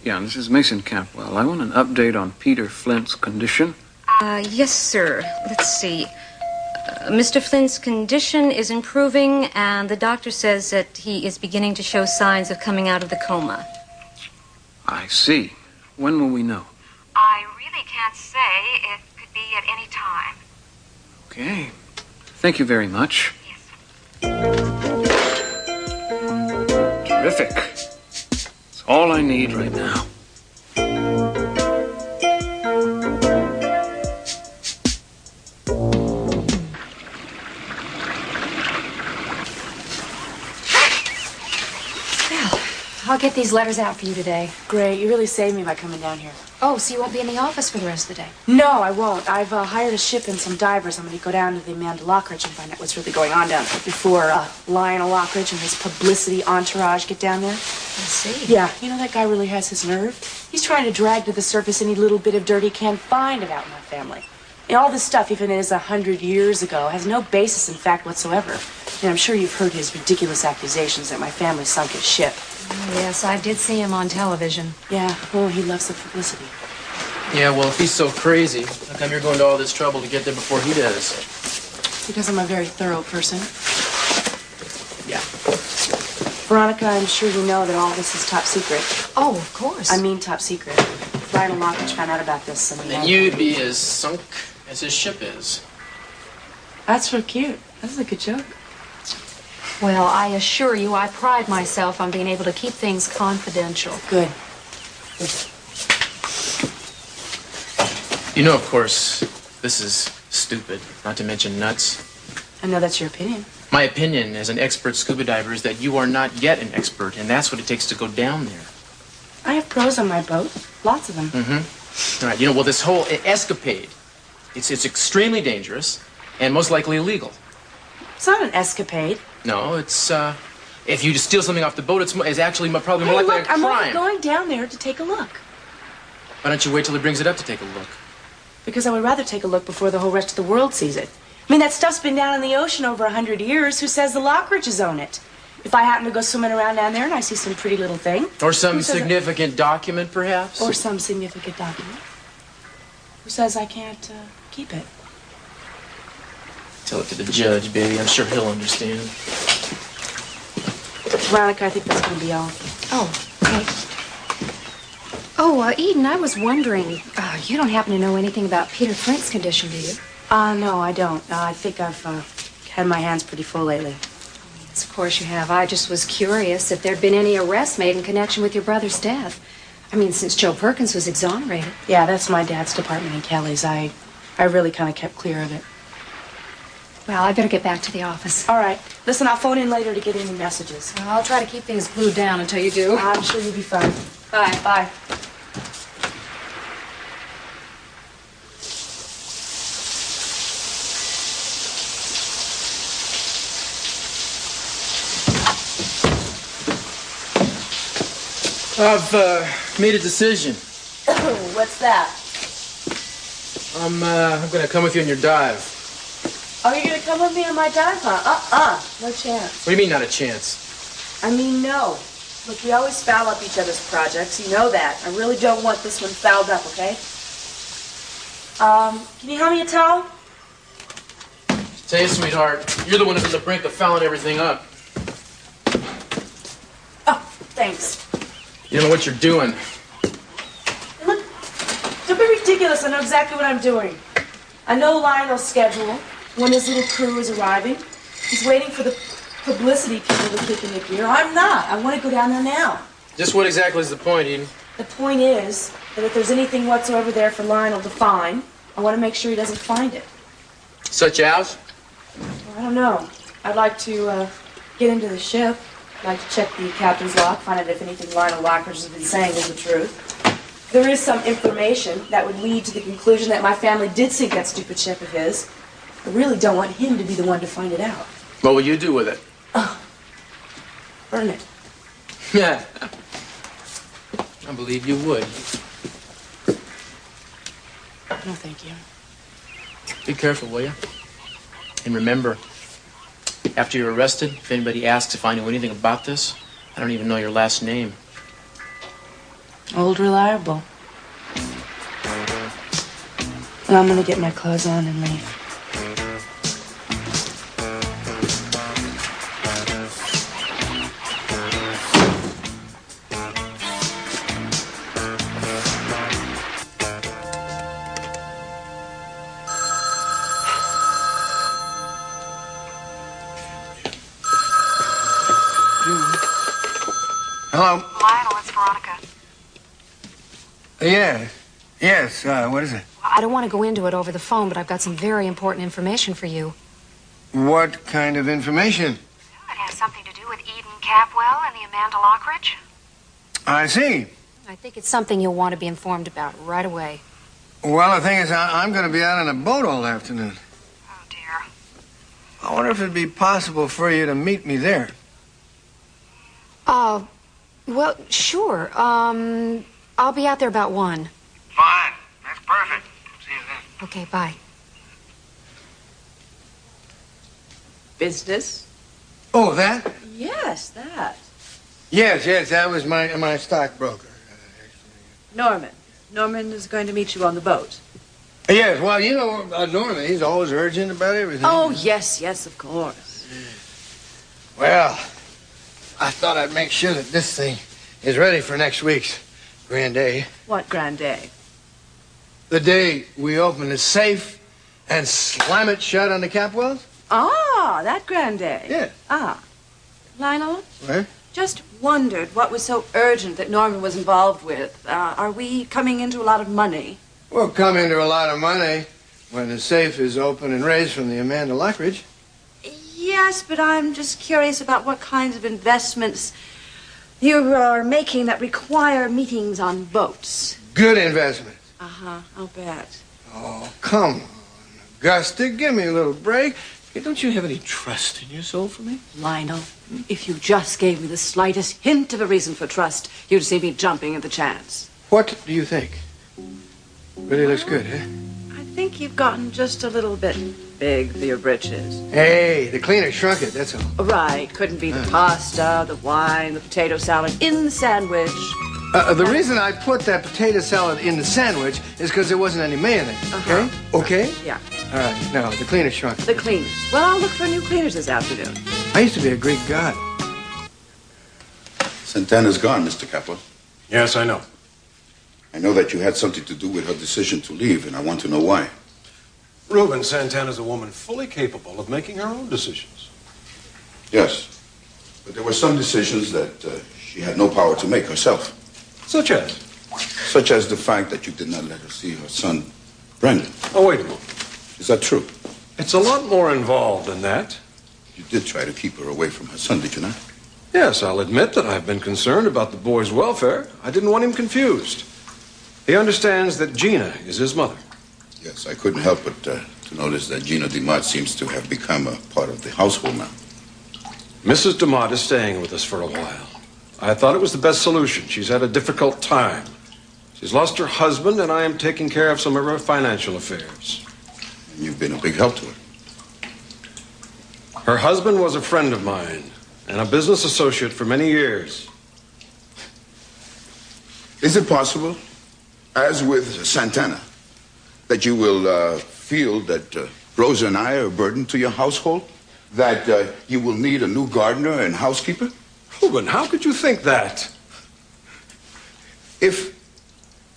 Yeah, this is Mason Campwell. I want an update on Peter Flint's condition. Yes, sir. Let's see. Mr. Flint's condition is improving, and the doctor says that he is beginning to show signs of coming out of the coma. I see. When will we know? I really can't say. It could be at any time. Okay. Thank you very much. Yes. Terrific. It's all I need right now. I'll get these letters out for you today. Great. You really saved me by coming down here. Oh, so you won't be in the office for the rest of the day? No, I won't. I've hired a ship and some divers. I'm going to go down to the Amanda Lockridge and find out what's really going on down there before Lionel Lockridge and his publicity entourage get down there. I see. Yeah, you know that guy really has his nerve. He's trying to drag to the surface any little bit of dirt he can find about my family. And all this stuff, even if it is 100 years ago, has no basis in fact whatsoever. And I'm sure you've heard his ridiculous accusations that my family sunk his ship. Yes, I did see him on television. Yeah, well, he loves the publicity. Yeah, well, if he's so crazy, how come you're going to all this trouble to get there before he does? Because I'm a very thorough person. Yeah. Veronica, I'm sure you know that all this is top secret. Oh, of course. I mean top secret. Lionel Lockridge found out about this. And then you'd be as sunk as his ship is. That's so cute. That's a good joke. Well, I assure you, I pride myself on being able to keep things confidential. Good. You know, of course, this is stupid, not to mention nuts. I know that's your opinion. My opinion as an expert scuba diver is that you are not yet an expert, and that's what it takes to go down there. I have pros on my boat. Lots of them. Mm-hmm. All right, you know, well, this whole escapade, it's extremely dangerous and most likely illegal. It's not an escapade. No, it's, if you just steal something off the boat, it's actually probably more likely a crime. I'm only going down there to take a look. Why don't you wait till he brings it up to take a look? Because I would rather take a look before the whole rest of the world sees it. I mean, that stuff's been down in the ocean over 100 years. Who says the Lockridges own it? If I happen to go swimming around down there and I see some pretty little thing. Or some significant document, perhaps? Or some significant document. Who says I can't keep it? Tell it to the judge, baby. I'm sure he'll understand. Veronica, I think that's going to be all. Oh, okay. Oh, Eden, I was wondering, you don't happen to know anything about Peter Flint's condition, do you? No, I don't. I think I've had my hands pretty full lately. Yes, of course you have. I just was curious if there'd been any arrests made in connection with your brother's death. I mean, since Joe Perkins was exonerated. Yeah, that's my dad's department and Kelly's. I really kind of kept clear of it. Well, I better get back to the office. All right. Listen, I'll phone in later to get any messages. Well, I'll try to keep things glued down until you do. I'm sure you'll be fine. Bye. Bye. I've made a decision. What's that? I'm gonna come with you on your dive. Oh, you're gonna come with me on my dive, huh? No chance. What do you mean, not a chance? I mean, no. Look, we always foul up each other's projects. You know that. I really don't want this one fouled up, okay? Can you hand me a towel? Tell you, sweetheart, you're the one who's on the brink of fouling everything up. Oh, thanks. You don't know what you're doing. Look, don't be ridiculous. I know exactly what I'm doing. I know Lionel's schedule, when his little crew is arriving. He's waiting for the publicity people to kick in the gear. I'm not. I want to go down there now. Just what exactly is the point, Eden? The point is that if there's anything whatsoever there for Lionel to find, I want to make sure he doesn't find it. Such as? Well, I don't know. I'd like to get into the ship. I'd like to check the captain's log, find out if anything Lionel Lockridge has been saying is the truth. There is some information that would lead to the conclusion that my family did sink that stupid ship of his. I really don't want him to be the one to find it out. What will you do with it? Burn it. Yeah. I believe you would. No, thank you. Be careful, will you? And remember, after you're arrested, if anybody asks if I know anything about this, I don't even know your last name. Old reliable. Well, I'm gonna get my clothes on and leave. Hello? Lionel, it's Veronica. Yeah. Yes, what is it? I don't want to go into it over the phone, but I've got some very important information for you. What kind of information? It has something to do with Eden Capwell and the Amanda Lockridge. I see. I think it's something you'll want to be informed about right away. Well, the thing is, I'm going to be out on a boat all afternoon. Oh, dear. I wonder if it'd be possible for you to meet me there. Well, sure. I'll be out there about 1. Fine. That's perfect. See you then. Okay, bye. Business? Oh, that? Yes, that. Yes, that was my stockbroker. Norman. Norman is going to meet you on the boat. Yes, well, you know, Norman, he's always urgent about everything. Oh, yes, of course. Well, I thought I'd make sure that this thing is ready for next week's grand day. What grand day? The day we open the safe and slam it shut on the Capwells? Ah, that grand day. Yeah. Ah. Lionel? What? Just wondered what was so urgent that Norman was involved with. Are we coming into a lot of money? We'll come into a lot of money when the safe is open and raised from the Amanda Lockridge. Yes, but I'm just curious about what kinds of investments you are making that require meetings on boats. Good investment. Uh-huh, I'll bet. Oh, come on, Augusta, give me a little break. Hey, don't you have any trust in your soul for me? Lionel, if you just gave me the slightest hint of a reason for trust, you'd see me jumping at the chance. What do you think? Really looks good, huh? I think you've gotten just a little bit big for your britches. Hey, the cleaner shrunk it, that's all. Right, couldn't be the pasta, the wine, the potato salad in the sandwich. The reason I put that potato salad in the sandwich is because there wasn't any mayonnaise, okay? Okay? Yeah, All right, no, the cleaner shrunk it. the cleaners. Well, I'll look for new cleaners this afternoon. I used to be a Greek god. Santana's gone, Mr. Capwell. Yes, I know. I know that you had something to do with her decision to leave, and I want to know why. Reuben, Santana's a woman fully capable of making her own decisions. Yes, but there were some decisions that she had no power to make herself. Such as? Such as the fact that you did not let her see her son, Brandon. Oh, wait a moment. Is that true? It's a lot more involved than that. You did try to keep her away from her son, did you not? Yes, I'll admit that I've been concerned about the boy's welfare. I didn't want him confused. He understands that Gina is his mother. Yes, I couldn't help but to notice that Gina DeMott seems to have become a part of the household now. Mrs. DeMott is staying with us for a while. I thought it was the best solution. She's had a difficult time. She's lost her husband, and I am taking care of some of her financial affairs. And you've been a big help to her. Her husband was a friend of mine and a business associate for many years. Is it possible, as with Santana, that you will feel that Rosa and I are a burden to your household? That you will need a new gardener and housekeeper? Reuben, how could you think that? If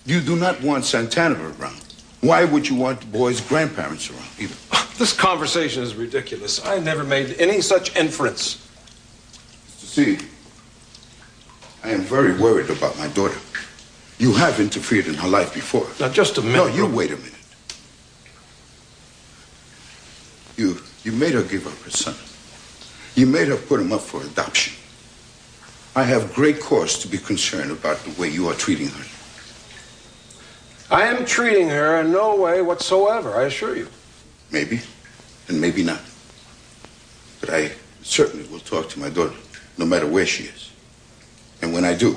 you do not want Santana around, why would you want the boy's grandparents around either? This conversation is ridiculous. I never made any such inference. See, I am very worried about my daughter. You have interfered in her life before. Now, just a minute. No, you wait a minute. You made her give up her son. You made her put him up for adoption. I have great cause to be concerned about the way you are treating her. I am treating her in no way whatsoever, I assure you. Maybe, and maybe not. But I certainly will talk to my daughter, no matter where she is. And when I do,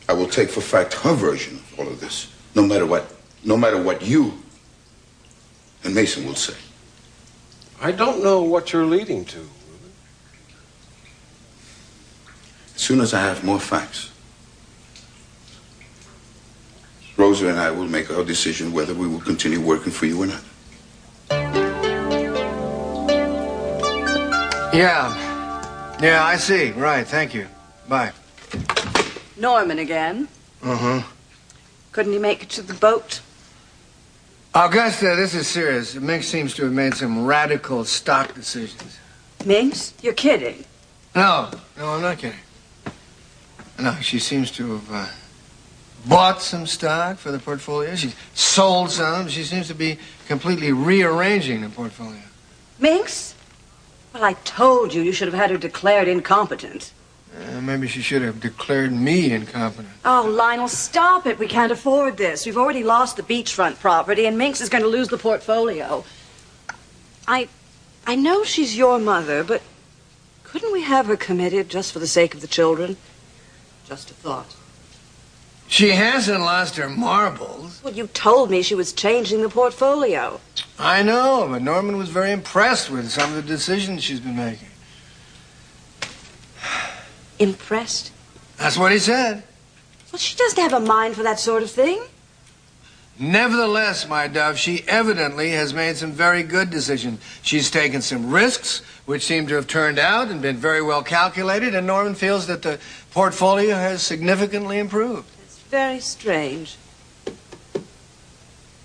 I will take for fact her version of all of this, no matter what you and Mason will say. I don't know what you're leading to, Reuben. As soon as I have more facts, Rosa and I will make our decision whether we will continue working for you or not. Yeah, I see. Right, thank you. Bye. Norman again. Mm-hmm. Couldn't he make it to the boat? Augusta, this is serious. Mink seems to have made some radical stock decisions. Minx? You're kidding. No, I'm not kidding. No, she seems to have bought some stock for the portfolio. She's sold some. She seems to be completely rearranging the portfolio. Minx? Well, I told you should have had her declared incompetent. Maybe she should have declared me incompetent. Oh, Lionel, stop it. We can't afford this. We've already lost the beachfront property, and Minx is going to lose the portfolio. I know she's your mother, but couldn't we have her committed just for the sake of the children? Just a thought. She hasn't lost her marbles. Well, you told me she was changing the portfolio. I know, but Norman was very impressed with some of the decisions she's been making. Impressed? That's what he said. Well, she doesn't have a mind for that sort of thing. Nevertheless, my dove, she evidently has made some very good decisions. She's taken some risks, which seem to have turned out and been very well calculated, and Norman feels that the portfolio has significantly improved. It's very strange.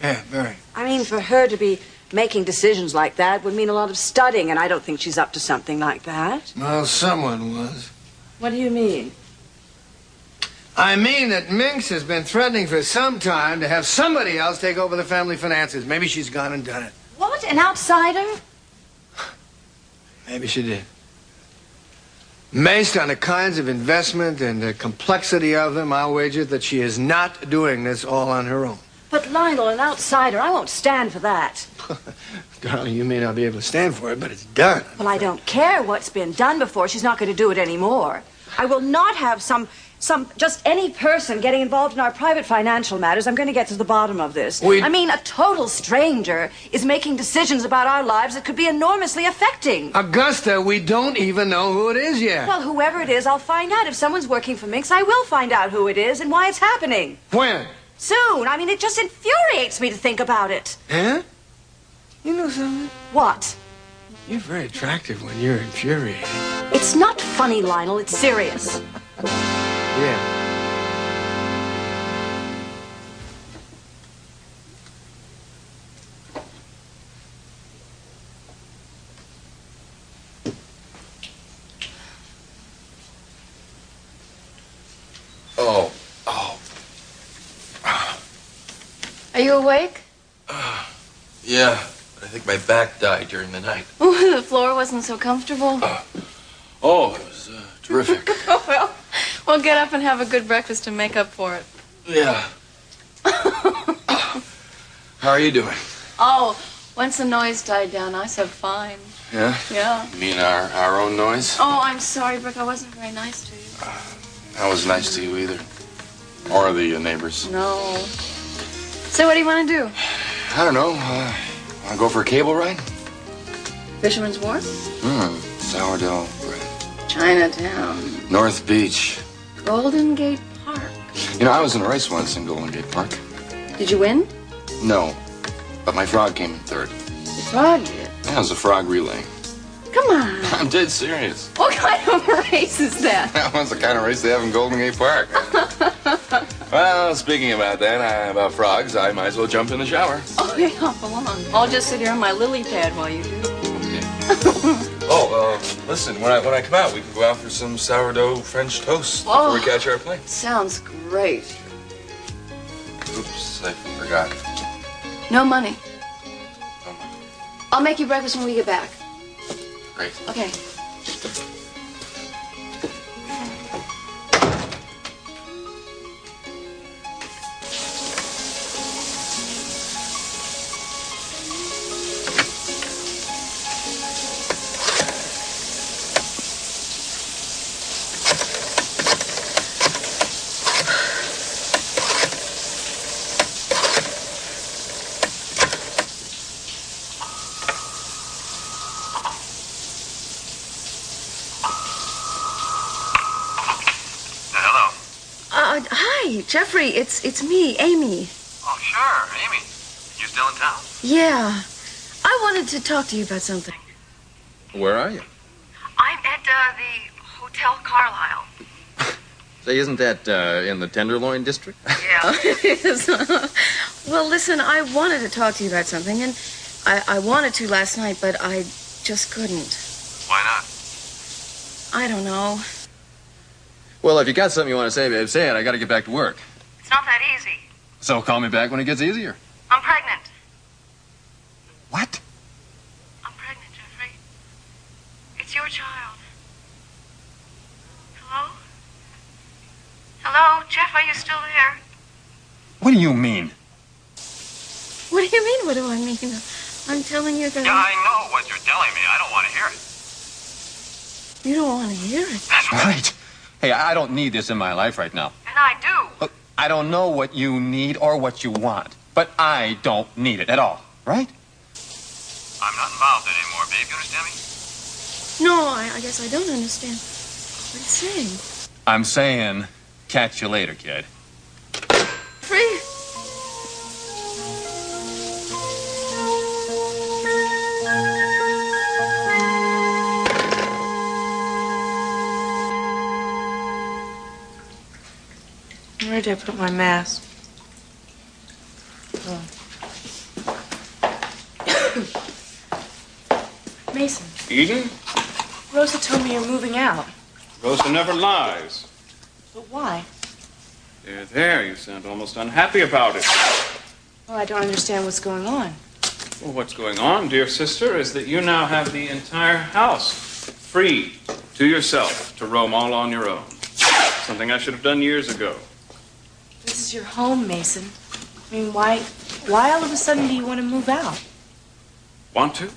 Yeah, very. I mean, for her to be making decisions like that would mean a lot of studying, and I don't think she's up to something like that. Well, someone was. What do you mean? I mean that Minx has been threatening for some time to have somebody else take over the family finances. Maybe she's gone and done it. What? An outsider? Maybe she did. Based on the kinds of investment and the complexity of them, I'll wager that she is not doing this all on her own. But Lionel, an outsider, I won't stand for that. Darling, you may not be able to stand for it, but it's done. Well, I don't care what's been done before. She's not going to do it anymore. I will not have just any person getting involved in our private financial matters. I'm going to get to the bottom of this. I mean, a total stranger is making decisions about our lives that could be enormously affecting. Augusta, we don't even know who it is yet. Well, whoever it is, I'll find out. If someone's working for Minx, I will find out who it is and why it's happening. When? Soon. I mean, it just infuriates me to think about it. Huh? You know something? What? You're very attractive when you're infuriated. It's not funny, Lionel. It's serious. Yeah. Are you awake? Yeah. I think my back died during the night. Oh, the floor wasn't so comfortable. It was terrific. Oh, well, get up and have a good breakfast to make up for it. Yeah. How are you doing? Oh, once the noise died down, I said fine. Yeah? Yeah. You mean our own noise? Oh, I'm sorry, Brooke. I wasn't very nice to you. I wasn't nice to you either. Or the neighbors. No. So what do you want to do? I don't know. Want to go for a cable ride? Fisherman's Wharf? Sourdough bread. Chinatown. North Beach. Golden Gate Park. You know, I was in a race once in Golden Gate Park. Did you win? No. But my frog came in third. The frog did? Yeah, it was a frog relay. Come on. I'm dead serious. What kind of race is that? That was the kind of race they have in Golden Gate Park. Well, speaking about that, about frogs, I might as well jump in the shower. Oh, yeah, hop along. I'll just sit here on my lily pad while you do. Okay. Listen, when I come out, we can go out for some sourdough French toast before we catch our plane. Sounds great. Oops, I forgot. No money. I'll make you breakfast when we get back. Great. Okay. Jeffrey, it's me, Amy. Oh, sure, Amy. You still in town? Yeah. I wanted to talk to you about something. Where are you? I'm at the Hotel Carlisle. Say, isn't that in the Tenderloin district? Yeah, it is. Well, listen, I wanted to talk to you about something, and I wanted to last night, but I just couldn't. Why not? I don't know. Well, if you got something you want to say, babe, say it. I got to get back to work. It's not that easy. So call me back when it gets easier. I'm pregnant. What? I'm pregnant, Jeffrey. It's your child. Hello? Hello? Jeff, are you still there? What do you mean? What do you mean, what do I mean? I'm telling you that... Yeah, I know what you're telling me. I don't want to hear it. You don't want to hear it. That's Right. Hey, I don't need this in my life right now. And I do. Look, I don't know what you need or what you want, but I don't need it at all, right? I'm not involved anymore, babe. You understand me? No, I guess I don't understand what he's saying. I'm saying, catch you later, kid. Free. Where did I put my mask? Oh. Mason, Eden? Rosa told me you're moving out. Rosa never lies. But why? There, you sound almost unhappy about it. Well, I don't understand what's going on. Well, what's going on, dear sister, is that you now have the entire house free to yourself to roam all on your own. Something I should have done years ago. This is your home, Mason. I mean, why all of a sudden do you want to move out? Want to?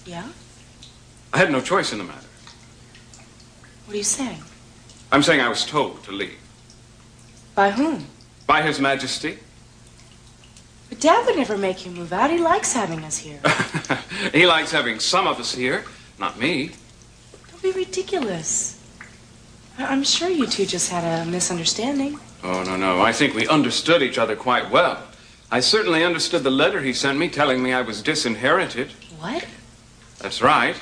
Yeah? I had no choice in the matter. What are you saying? I'm saying I was told to leave. By whom? By His Majesty. But Dad would never make you move out. He likes having us here. He likes having some of us here, not me. Don't be ridiculous. I'm sure you two just had a misunderstanding. Oh, no. I think we understood each other quite well. I certainly understood the letter he sent me telling me I was disinherited. What? That's right.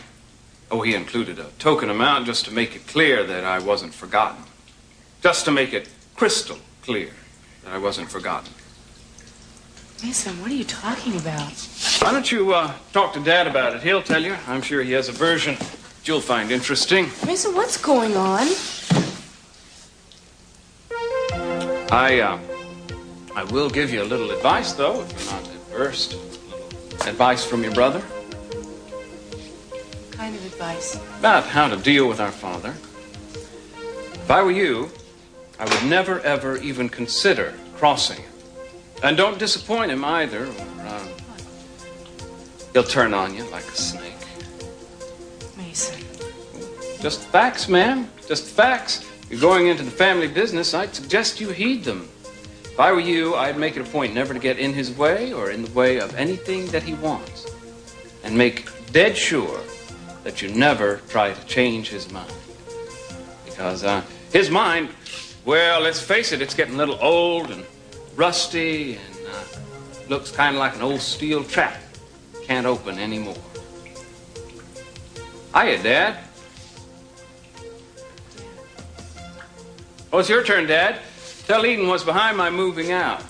Oh, he included a token amount just to make it clear that I wasn't forgotten. Just to make it crystal clear that I wasn't forgotten. Mason, what are you talking about? Why don't you talk to Dad about it? He'll tell you. I'm sure he has a version that you'll find interesting. Mason, what's going on? I will give you a little advice, though, if you're not adverse to a little advice from your brother. What kind of advice? About how to deal with our father. If I were you, I would never, ever even consider crossing him. And don't disappoint him either, or he'll turn on you like a snake. Mason. Just facts, ma'am. Just facts. You're going into the family business, I'd suggest you heed them. If I were you, I'd make it a point never to get in his way or in the way of anything that he wants. And make dead sure that you never try to change his mind. Because his mind, well, let's face it, it's getting a little old and rusty and looks kind of like an old steel trap. Can't open anymore. Hiya, Dad. Oh, it's your turn, Dad. Tell Eden what's behind my moving out.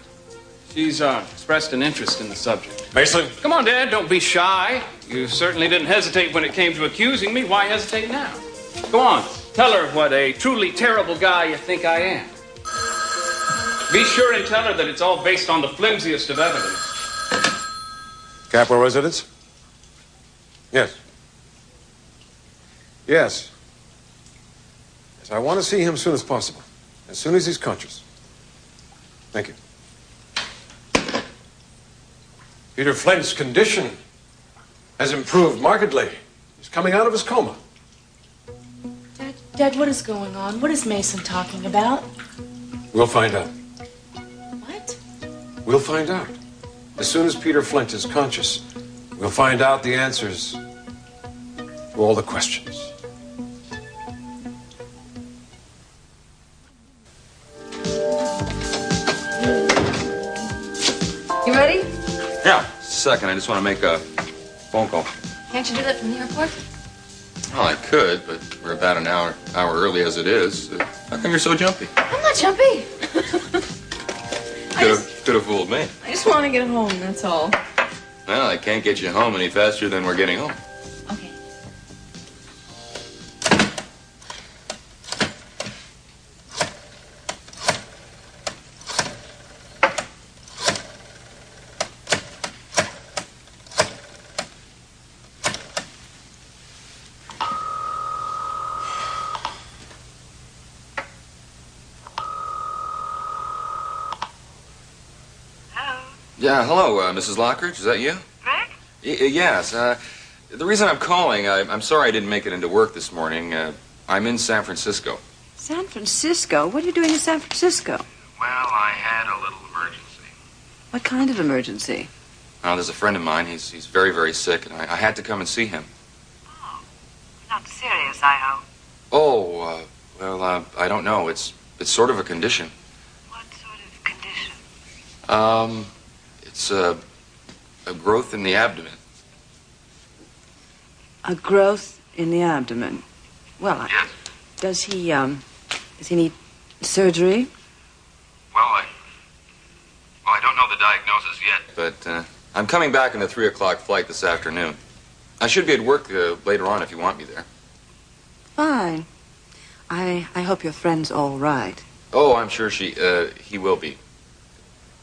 She's expressed an interest in the subject. Mason? Come on, Dad, don't be shy. You certainly didn't hesitate when it came to accusing me. Why hesitate now? Go on, tell her what a truly terrible guy you think I am. Be sure and tell her that it's all based on the flimsiest of evidence. Capitol residence? Yes. Yes. Yes, I want to see him as soon as possible. As soon as he's conscious. Thank you. Peter Flint's condition has improved markedly. He's coming out of his coma. Dad, what is going on? What is Mason talking about? We'll find out. What? We'll find out. As soon as Peter Flint is conscious, we'll find out the answers to all the questions. You ready? Yeah, second. I just want to make a phone call. Can't you do that from the airport? Well, I could, but we're about an hour early as it is. How come you're so jumpy? I'm not jumpy. Could have fooled me. I just want to get home, that's all. Well, I can't get you home any faster than we're getting home. Okay. Yeah, hello, Mrs. Lockridge. Is that you? Rick? Yes. The reason I'm calling, I'm sorry I didn't make it into work this morning. I'm in San Francisco. San Francisco? What are you doing in San Francisco? Well, I had a little emergency. What kind of emergency? There's a friend of mine. He's very, very sick, and I had to come and see him. Oh, not serious, I hope. Oh, well, I don't know. It's sort of a condition. What sort of condition? It's a growth in the abdomen. A growth in the abdomen. Well, Yes. does he need surgery? Well, I don't know the diagnosis yet. But I'm coming back on the 3 o'clock flight this afternoon. I should be at work later on if you want me there. Fine. I hope your friend's all right. Oh, I'm sure he will be.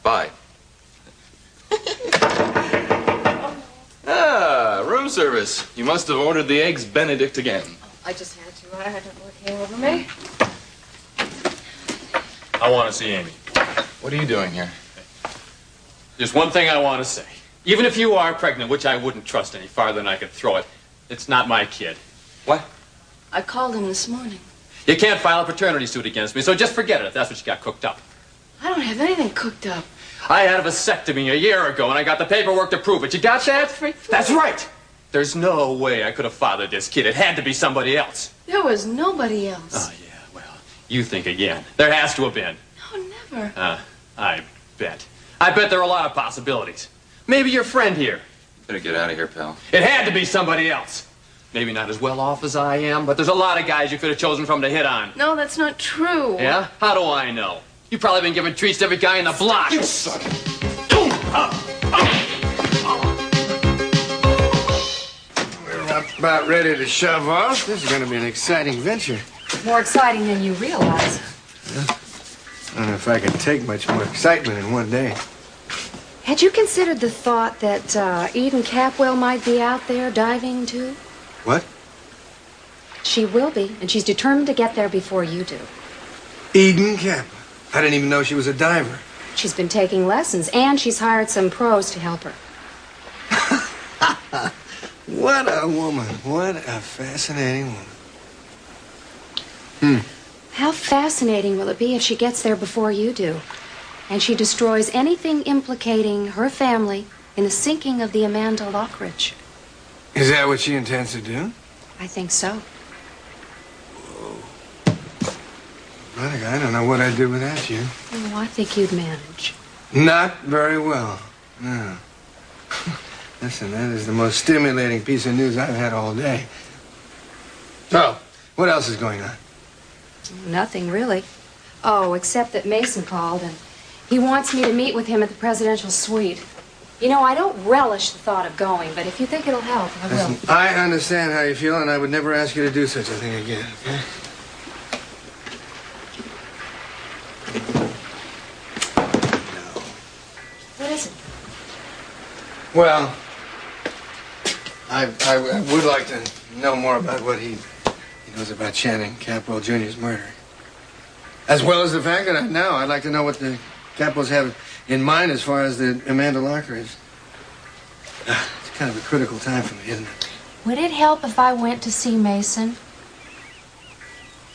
Bye. Room service. You must have ordered the eggs Benedict again. I just had to. I don't know what came over me. I want to see Amy. What are you doing here? There's one thing I want to say. Even if you are pregnant, which I wouldn't trust any farther than I could throw it, it's not my kid. What? I called him this morning. You can't file a paternity suit against me, so just forget it if that's what you got cooked up. I don't have anything cooked up. I had a vasectomy a year ago, and I got the paperwork to prove it. You got that? That's right. There's no way I could have fathered this kid. It had to be somebody else. There was nobody else. Oh, yeah, well, you think again. There has to have been. No, never. I bet. I bet there are a lot of possibilities. Maybe your friend here. Better get out of here, pal. It had to be somebody else. Maybe not as well off as I am, but there's a lot of guys you could have chosen from to hit on. No, that's not true. Yeah? How do I know? You've probably been giving treats to every guy in the block. You son of We're about ready to shove off. This is going to be an exciting venture. More exciting than you realize. I don't know if I can take much more excitement in one day. Had you considered the thought that Eden Capwell might be out there diving too? What? She will be, and she's determined to get there before you do. Eden Capwell. I didn't even know she was a diver. She's been taking lessons, and she's hired some pros to help her. What a woman. What a fascinating woman. How fascinating will it be if she gets there before you do, and she destroys anything implicating her family in the sinking of the Amanda Lockridge? Is that what she intends to do? I think so. Monica, I don't know what I'd do without you. Oh, I think you'd manage. Not very well. No. Listen, that is the most stimulating piece of news I've had all day. So, what else is going on? Nothing, really. Oh, except that Mason called, and he wants me to meet with him at the presidential suite. You know, I don't relish the thought of going, but if you think it'll help, I will. Listen, I understand how you feel, and I would never ask you to do such a thing again, okay? What is it? Well, I would like to know more about what he knows about Channing Capwell Jr.'s murder. As well as the fact that I'd like to know what the Capwells have in mind as far as the Amanda Lockridge. It's kind of a critical time for me, isn't it? Would it help if I went to see Mason?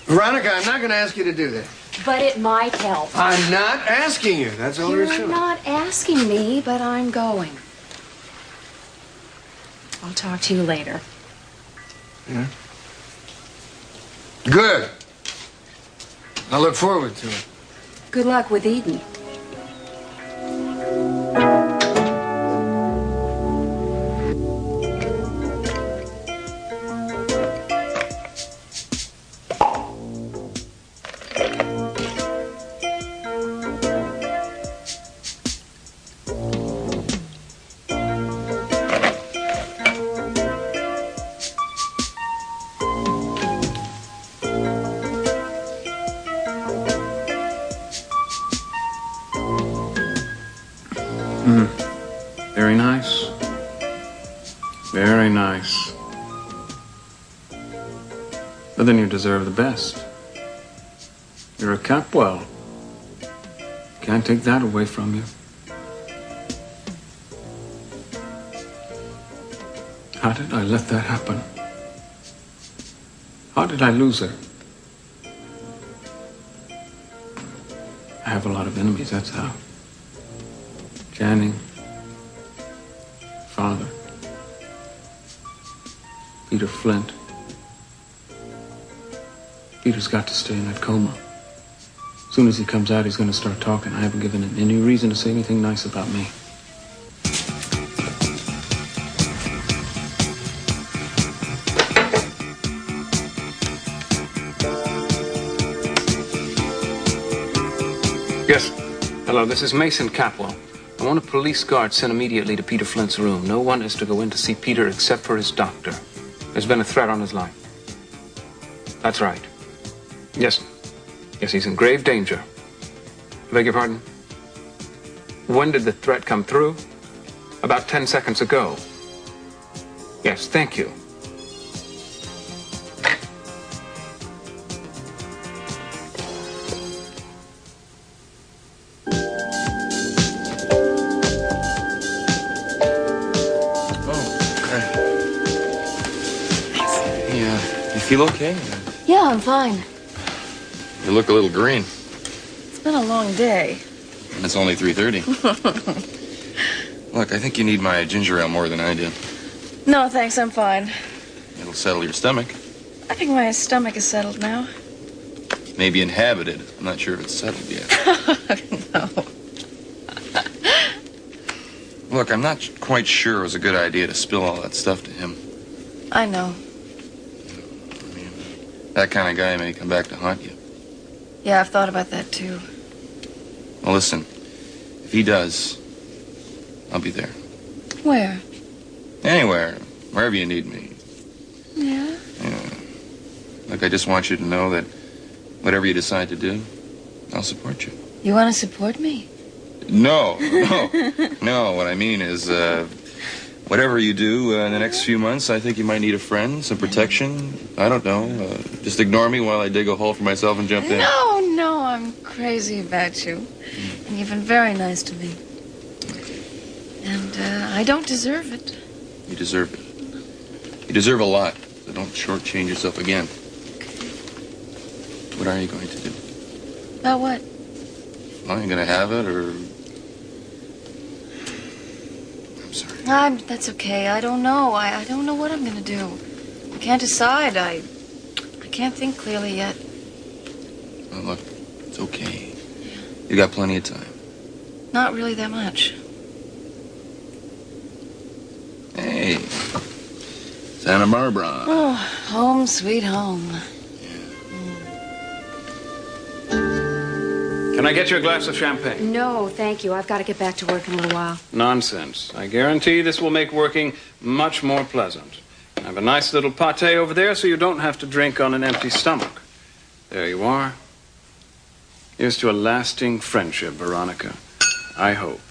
Veronica, I'm not going to ask you to do that. But it might help. I'm not asking you. That's all there is to You're it. not asking me, but I'm going. I'll talk to you later. Yeah? Good. I look forward to it. Good luck with Eden. Very nice. Very nice. But then you deserve the best. You're a Capwell. Can't take that away from you. How did I let that happen? How did I lose her? I have a lot of enemies, that's how. Channing, father, Peter Flint. Peter's got to stay in that coma. As soon as he comes out, he's going to start talking. I haven't given him any reason to say anything nice about me. Yes. Hello, this is Mason Capwell. I want a police guard sent immediately to Peter Flint's room. No one is to go in to see Peter except for his doctor. There's been a threat on his life. That's right. Yes. Yes, he's in grave danger. I beg your pardon? When did the threat come through? About 10 seconds ago. Yes, thank you. Feel okay? Yeah, I'm fine. You look a little green. It's been a long day. And it's only 3:30. Look, I think you need my ginger ale more than I did. No, thanks, I'm fine. It'll settle your stomach. I think my stomach is settled now. Maybe inhabited. I'm not sure if it's settled yet. No. Look, I'm not quite sure it was a good idea to spill all that stuff to him. I know. That kind of guy may come back to haunt you. Yeah, I've thought about that, too. Well, listen. If he does, I'll be there. Where? Anywhere. Wherever you need me. Yeah? Yeah. Look, I just want you to know that whatever you decide to do, I'll support you. You want to support me? No. No, what I mean is, whatever you do in the next few months, I think you might need a friend, some protection. I don't know. Just ignore me while I dig a hole for myself and jump in. No, I'm crazy about you. And you've been very nice to me. And I don't deserve it. You deserve it. You deserve a lot, so don't shortchange yourself again. What are you going to do? About what? Well, are you going to have it, or... That's okay. I don't know. I don't know what I'm going to do. I can't decide. I can't think clearly yet. Well, look, it's okay. You got plenty of time. Not really that much. Hey, Santa Barbara. Oh, home sweet home. Can I get you a glass of champagne? No, thank you. I've got to get back to work in a little while. Nonsense. I guarantee this will make working much more pleasant. I have a nice little pate over there so you don't have to drink on an empty stomach. There you are. Here's to a lasting friendship, Veronica. I hope.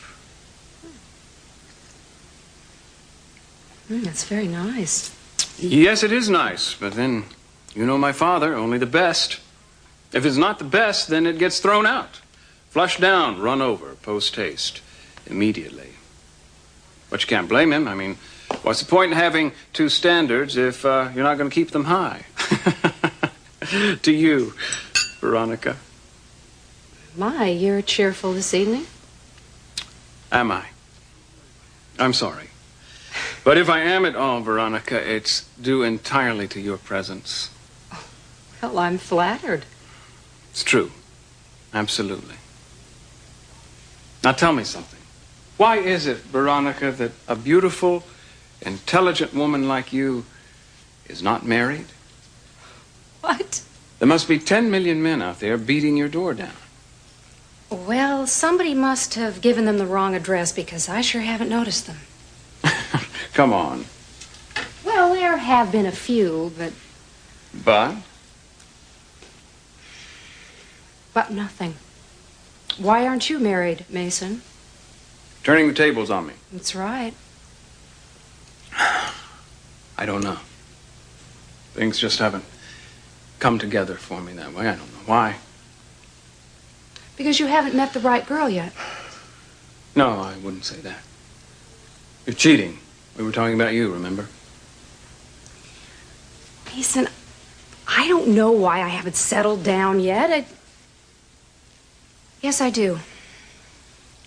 That's very nice. Yes, it is nice, but then, you know my father, only the best. If it's not the best, then it gets thrown out. Flushed down, run over, post-haste, immediately. But you can't blame him. I mean, what's the point in having two standards if you're not going to keep them high? To you, Veronica. My, you're cheerful this evening. Am I? I'm sorry. But if I am at all, Veronica, it's due entirely to your presence. Well, I'm flattered. It's true. Absolutely. Now tell me something. Why is it, Veronica, that a beautiful, intelligent woman like you is not married? What? There must be 10 million men out there beating your door down. Well, somebody must have given them the wrong address because I sure haven't noticed them. Come on. Well, there have been a few, but... But nothing. Why aren't you married, Mason? Turning the tables on me. That's right. I don't know. Things just haven't come together for me that way. I don't know why. Because you haven't met the right girl yet. No, I wouldn't say that. You're cheating. We were talking about you, remember? Mason, I don't know why I haven't settled down yet. Yes, I do.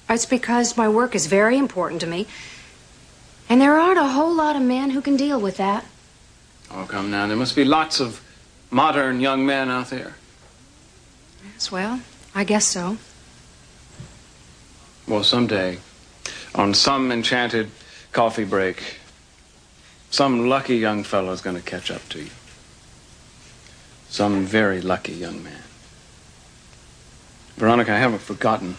It's because my work is very important to me. And there aren't a whole lot of men who can deal with that. Oh, come now. There must be lots of modern young men out there. Yes, well, I guess so. Well, someday, on some enchanted coffee break, some lucky young fellow's going to catch up to you. Some very lucky young man. Veronica, I haven't forgotten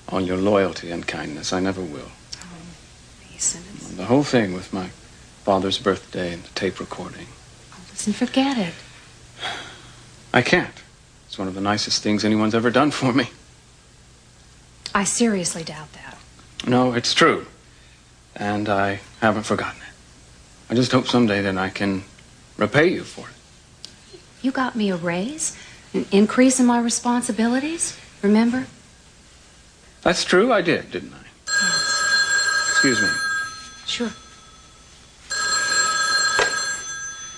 all your loyalty and kindness. I never will. Oh, Mason. The whole thing with my father's birthday and the tape recording. Oh, listen, forget it. I can't. It's one of the nicest things anyone's ever done for me. I seriously doubt that. No, it's true. And I haven't forgotten it. I just hope someday that I can repay you for it. You got me a raise? An increase in my responsibilities? Remember? That's true, I did, didn't I? Yes. Excuse me. Sure.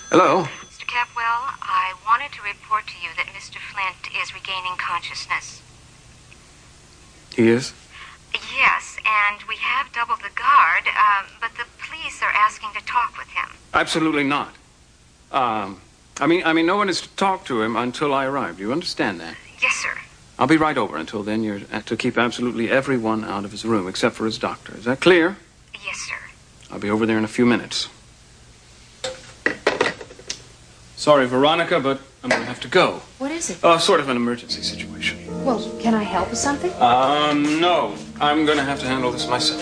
Hello? Mr. Capwell, I wanted to report to you that Mr. Flint is regaining consciousness. He is? Yes, and we have doubled the guard, but the police are asking to talk with him. Absolutely not. I mean, no one is to talk to him until I arrive. Do you understand that? Yes, sir. I'll be right over. Until then, you're to keep absolutely everyone out of his room, except for his doctor. Is that clear? Yes, sir. I'll be over there in a few minutes. Sorry, Veronica, but I'm going to have to go. What is it? Sort of an emergency situation. Well, can I help with something? No. I'm going to have to handle this myself.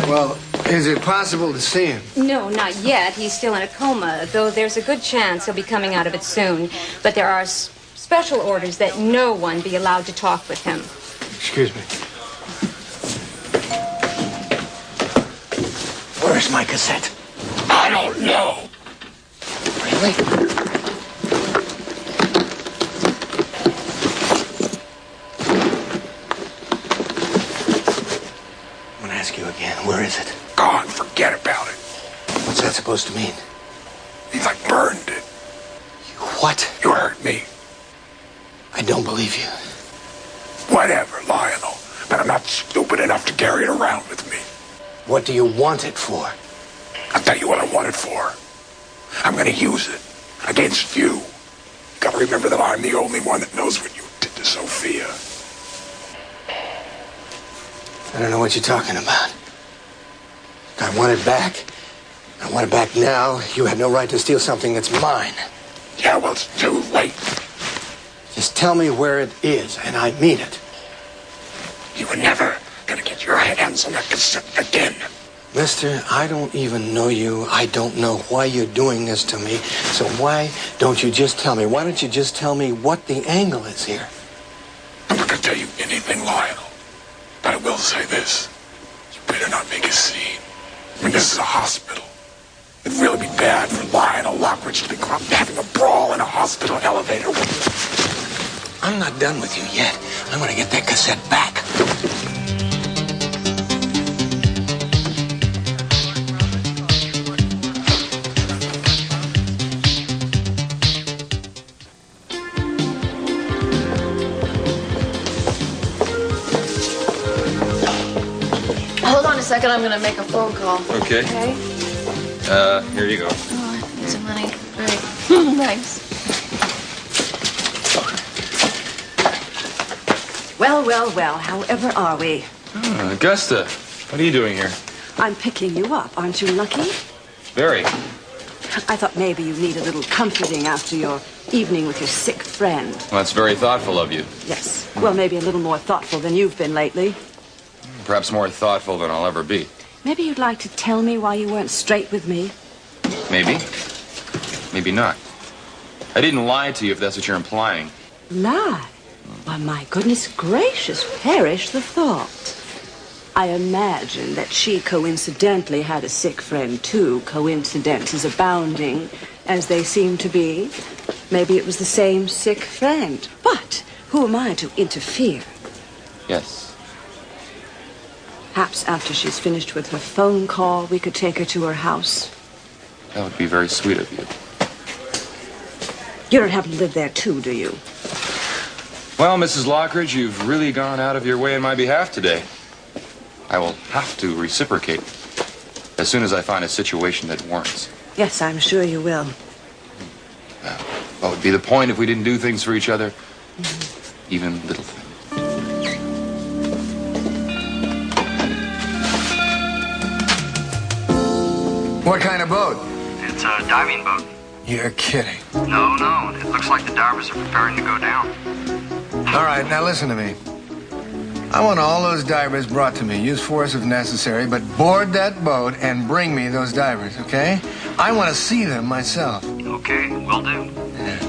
Well, is it possible to see him? No, not yet. He's still in a coma, though there's a good chance he'll be coming out of it soon. But there are special orders that no one be allowed to talk with him. Excuse me. Where's my cassette? I don't know. Really? I'm gonna ask you again. Where is it? Gone. Forget about it. What's that supposed to mean? He's like burned it. What? You hurt me. I don't believe you. Whatever, Lionel. But I'm not stupid enough to carry it around with me. What do you want it for? I'll tell you what I want it for. I'm gonna use it against you. Gotta remember that I'm the only one that knows what you did to Sophia. I don't know what you're talking about. I want it back. I want it back now. You had no right to steal something that's mine. Yeah, well, it's too late. Just tell me where it is, and I mean it. You were never gonna get your hands on that cassette again. Mister, I don't even know you. I don't know why you're doing this to me. So why don't you just tell me? Why don't you just tell me what the angle is here? I'm not gonna tell you anything, Lionel. But I will say this. You better not make a scene. I mean, this is a hospital. It'd really be bad for Lionel Lockridge to be having a brawl in a hospital elevator. I'm not done with you yet. I'm gonna get that cassette back. Hold on a second, I'm gonna make a phone call. Okay. Okay? Here you go. Oh, I need some money. Great. Thanks. Well, well, well, however are we? Augusta, what are you doing here? I'm picking you up. Aren't you lucky? Very. I thought maybe you need a little comforting after your evening with your sick friend. Well, that's very thoughtful of you. Yes. Well, maybe a little more thoughtful than you've been lately. Perhaps more thoughtful than I'll ever be. Maybe you'd like to tell me why you weren't straight with me. Maybe. Maybe not. I didn't lie to you, if that's what you're implying. Lie? Why, my goodness gracious, perish the thought. I imagine that she coincidentally had a sick friend, too. Coincidences abounding, as they seem to be. Maybe it was the same sick friend. But who am I to interfere? Yes. Perhaps after she's finished with her phone call, we could take her to her house. That would be very sweet of you. You don't happen to live there, too, do you? Well, Mrs. Lockridge, you've really gone out of your way in my behalf today. I will have to reciprocate as soon as I find a situation that warrants. Yes, I'm sure you will. What would be the point if we didn't do things for each other? Even little things. What kind of boat? It's a diving boat. You're kidding. No, no. It looks like the divers are preparing to go down. All right, now listen to me. I want all those divers brought to me. Use force if necessary, but board that boat and bring me those divers, okay? I want to see them myself. Okay, will do. Yeah.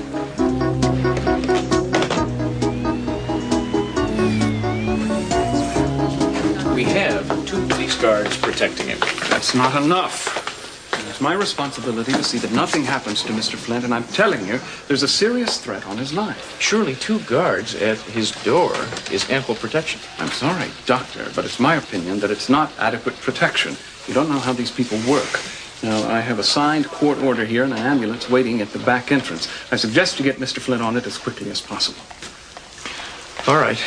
We have 2 police guards protecting him. That's not enough. It's my responsibility to see that nothing happens to Mr. Flint, and I'm telling you, there's a serious threat on his life. Surely 2 guards at his door is ample protection. I'm sorry, Doctor, but it's my opinion that it's not adequate protection. You don't know how these people work. Now, I have a signed court order here and an ambulance waiting at the back entrance. I suggest you get Mr. Flint on it as quickly as possible. All right.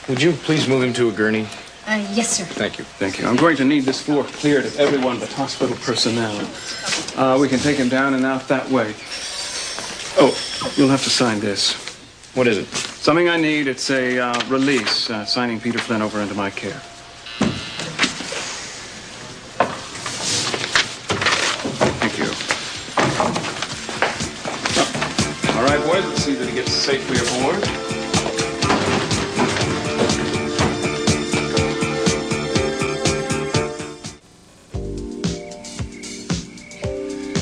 Would you please move him to a gurney? Yes, sir. Thank you. Thank you. I'm going to need this floor cleared of everyone but hospital personnel. We can take him down and out that way. Oh, you'll have to sign this. What is it? Something I need. It's a release, signing Peter Flint over into my care. Thank you. All right, boys, let's see that he gets safely aboard.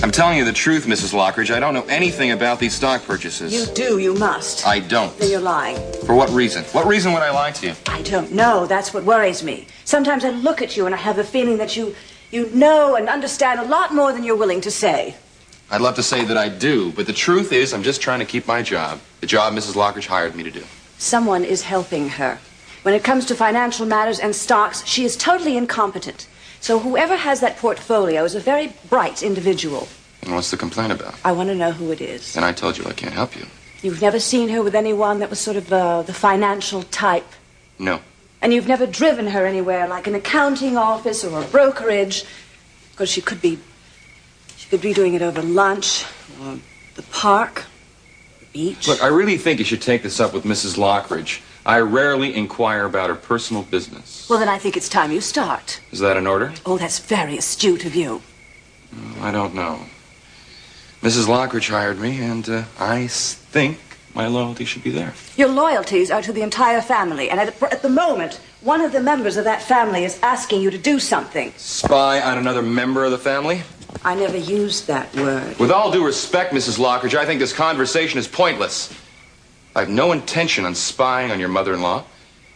I'm telling you the truth, Mrs. Lockridge. I don't know anything about these stock purchases. You do, you must. I don't. Then you're lying. For what reason? What reason would I lie to you? I don't know. That's what worries me. Sometimes I look at you and I have the feeling that you know and understand a lot more than you're willing to say. I'd love to say that I do, but the truth is I'm just trying to keep my job. The job Mrs. Lockridge hired me to do. Someone is helping her. When it comes to financial matters and stocks, she is totally incompetent. So whoever has that portfolio is a very bright individual. And what's the complaint about? I want to know who it is. And I told you I can't help you. You've never seen her with anyone that was sort of the financial type? No. And you've never driven her anywhere, like an accounting office or a brokerage? Because she could be doing it over lunch, or the park, the beach. Look, I really think you should take this up with Mrs. Lockridge. I rarely inquire about her personal business. Well, then I think it's time you start. Is that an order? Oh, that's very astute of you. I don't know. Mrs. Lockridge hired me, and I think my loyalty should be there. Your loyalties are to the entire family, and at the moment, one of the members of that family is asking you to do something. Spy on another member of the family? I never used that word. With all due respect, Mrs. Lockridge, I think this conversation is pointless. I have no intention on spying on your mother-in-law.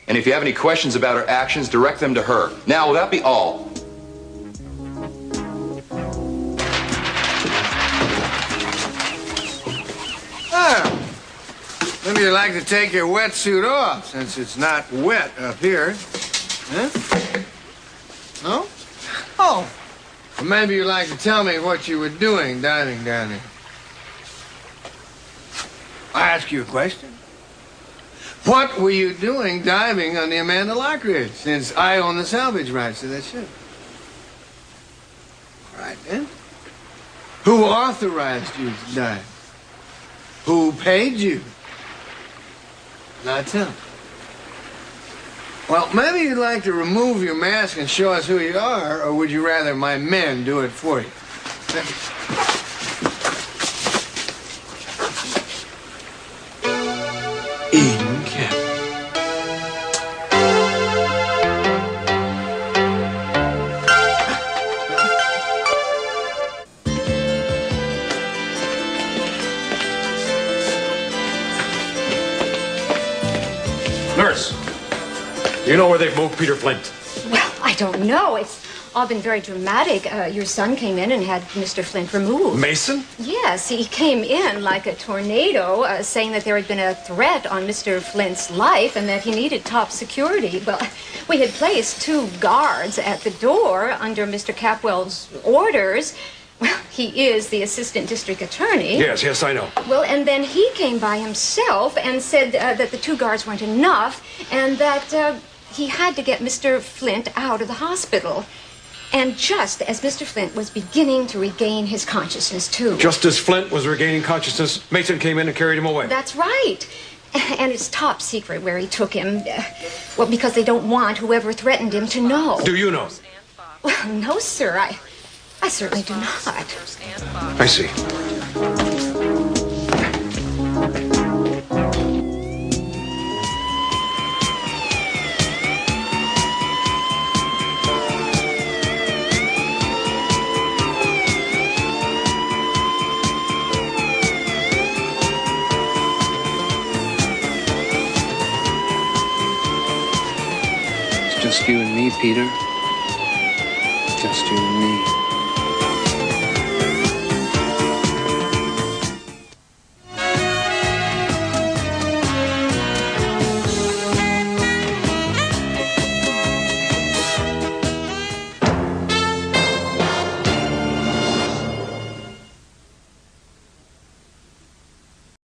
And if you have any questions about her actions, direct them to her. Now, will that be all? Maybe you'd like to take your wetsuit off, since it's not wet up here. Huh? No? Oh. Well, maybe you'd like to tell me what you were doing diving down there. I ask you a question. What were you doing diving on the Amanda Lockridge, since I own the salvage rights to that ship? All right, then. Who authorized you to dive? Who paid you? Now tell me. Well, maybe you'd like to remove your mask and show us who you are, or would you rather my men do it for you? Nurse, do you know where they've moved Peter Flint? Well, I don't know. It's all been very dramatic. Your son came in and had Mr. Flint removed. Mason? Yes, he came in like a tornado, saying that there had been a threat on Mr. Flint's life and that he needed top security. Well, we had placed 2 guards at the door under Mr. Capwell's orders. Well, he is the assistant district attorney. Yes, I know. Well, and then he came by himself and said that the 2 guards weren't enough and that he had to get Mr. Flint out of the hospital. And just as Mr. Flint was beginning to regain his consciousness, too. Just as Flint was regaining consciousness, Mason came in and carried him away. That's right. And it's top secret where he took him. Well, because they don't want whoever threatened him to know. Do you know? Well, no, sir. I certainly do not. I see. Just you and me, Peter. Just you and me.